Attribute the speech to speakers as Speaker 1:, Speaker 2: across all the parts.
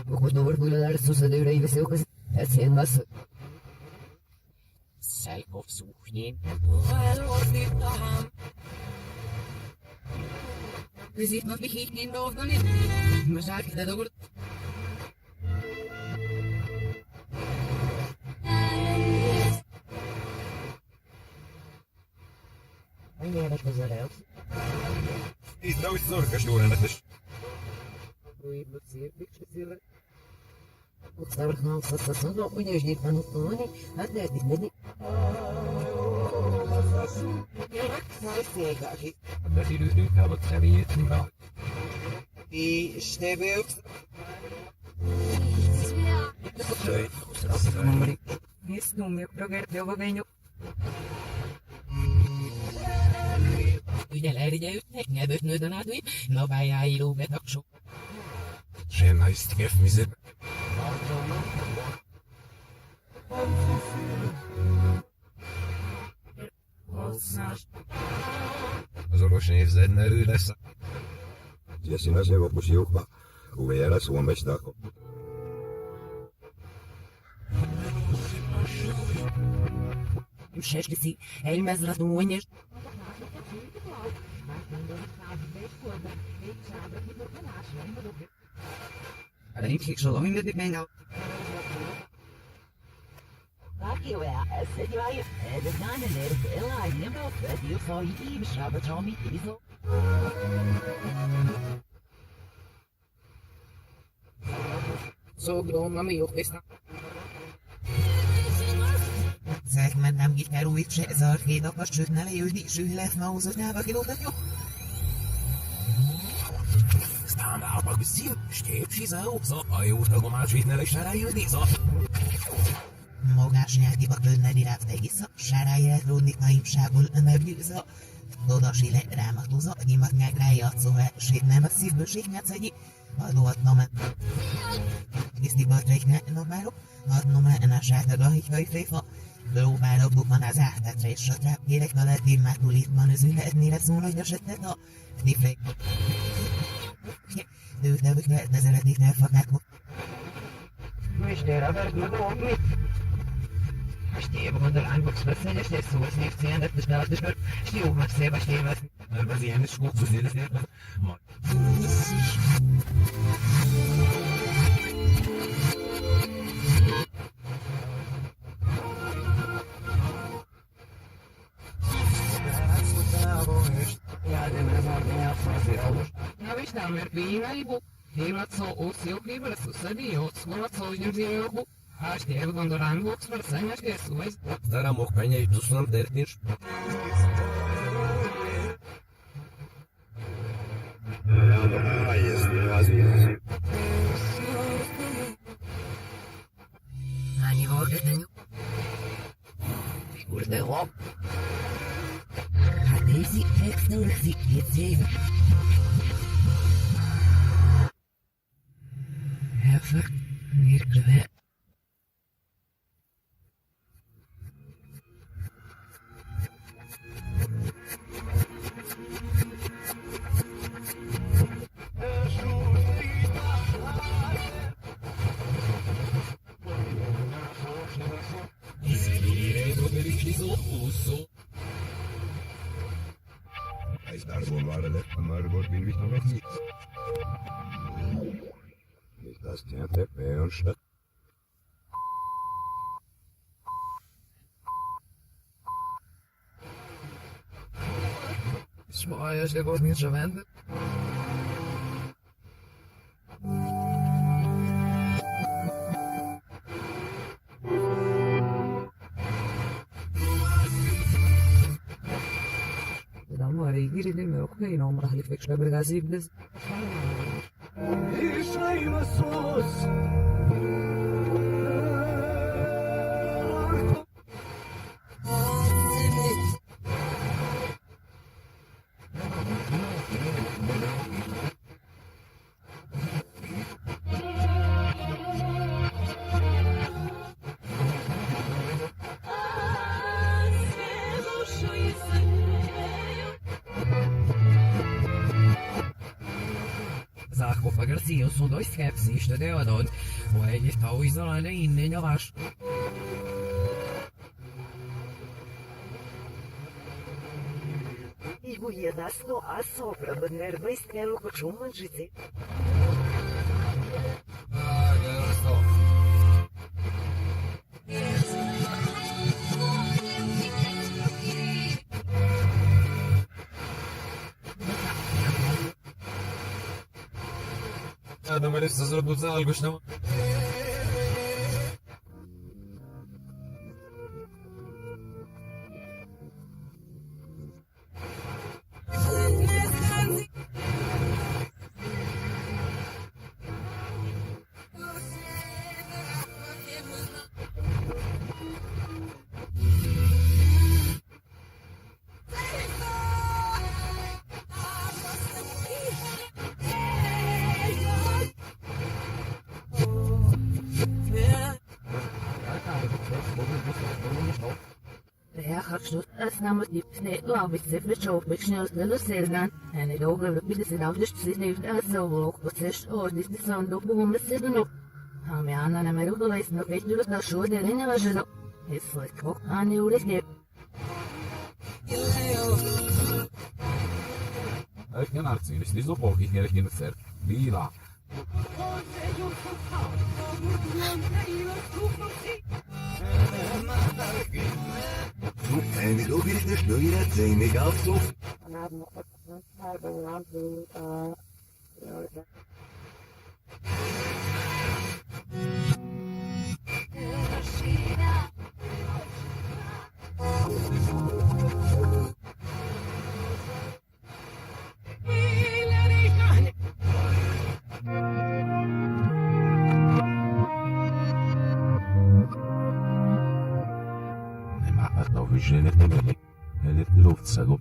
Speaker 1: Pokud dovrhular susedevre i veselko cen mas.
Speaker 2: Selko v suchni.
Speaker 1: Vizit nog begint niet nog dan niet. Maar zaak dat ook. Wanneer dat was eruit?
Speaker 3: Is nou iets zorgen storen dat is.
Speaker 1: Ой, вот все пикчезилы. Вот стархнал со сосудом, у нее ждет пануклони, а для бедны.
Speaker 3: Dat hij dus nu gaat wat serieus niet gaat.
Speaker 1: И штебе. Есть номер прогорел веню.
Speaker 2: Ügyelerigyelőt, nyelvőt nődön átúj, na bájáíró betaksó.
Speaker 3: Sem heißt Gefmise. Az orvos névzedne erő lesz.
Speaker 4: Если нас его пусилка, уверя свом бестаку.
Speaker 2: مش هشكسي هاي المزرعة وينش
Speaker 1: هذا يمشي شغل من بدك منه.
Speaker 2: Så glad man är uppe.
Speaker 1: Zeg men nem gitár új se zarkédakas, sőt ne lejöjni, ső lesz ma húzott nyelva kilótat jó.
Speaker 3: Stámál a szív, stépsi zajóza, a jót a gomácsét ne lesz rájönni, za.
Speaker 1: Magás nyelkibak lönnedi ráftegissza, sáráját ródnik naimsából meggyőzza. Dodasi le rámatúza, nyimak nyák rájátszóra, sét nem a szívből séknyátszegyi, adóat namen. Tiszti batreikne napárok, adnom le sátaga hitvai féfa. Próbálok bukman az áttetre és satráp, kérek veled témát ulítman az ületnére szólni, hogy esetleg a knifré. Ők nevük lehetne szeretnék elfakátmok.
Speaker 2: Mester, aber du doch nicht. Verstehe, wo man da anguckst, was denn ist, der so ist nicht sehen, das ist das ist Steh oben, was selber stehen lassen.
Speaker 3: Aber sie haben es gut zu sehen, das ist etwas.
Speaker 2: Na veš tam jer pijaju, Hilaco Osijek ibra su sadi od Skolaco Josipovac, a štjev gondorangu svrsanjaš je svoj.
Speaker 3: Stara mokanja i psuslam dertniš.
Speaker 1: Ani vorget na nju.
Speaker 2: Kurde hop.
Speaker 1: A desi ekstra ursi, je cijeva. Hefak, virklive.
Speaker 4: Hij is daarvoor waren maar wordt weer nog echt niet. Is dat het bij ons?
Speaker 2: Svoje že god nič vende.
Speaker 1: يجري لما يقضي نوم راح لك شباب الغازي بلز
Speaker 5: شيء مسوس
Speaker 6: och aggressiv som då skepsis det är då och är det då isolera in i nåvars.
Speaker 7: Igu jedasno aso opravdner bajskelu kočumančici.
Speaker 8: هذا ما لسه زربط زعل قشنا
Speaker 7: Namelijk die sneeuwwitse verzoek met snel de zeeland en het overige bieden ze nou dus zit heeft als zo ook wat zes oor dit is zo'n doel om te zitten op. Gaan we aan naar mijn roepelijst nog weet je wat dat zo de ringen was zo. Het voelt ook aan je oorlog.
Speaker 8: Ik kan het zien, is niet zo hoog, ik ga in de cerk. Bila.
Speaker 3: En ik ook weer de snurren zijn ik af zo.
Speaker 8: Više ne temelji, ne druvca go.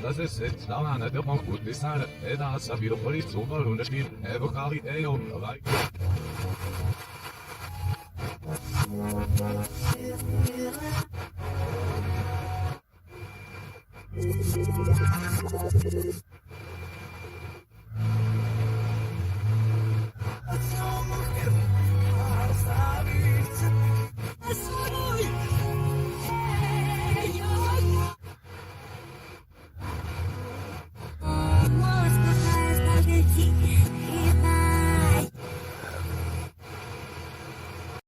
Speaker 8: Das ist jetzt da an der Bank gut ist eine da ist wieder voll super und das spielt Vokalität und dabei.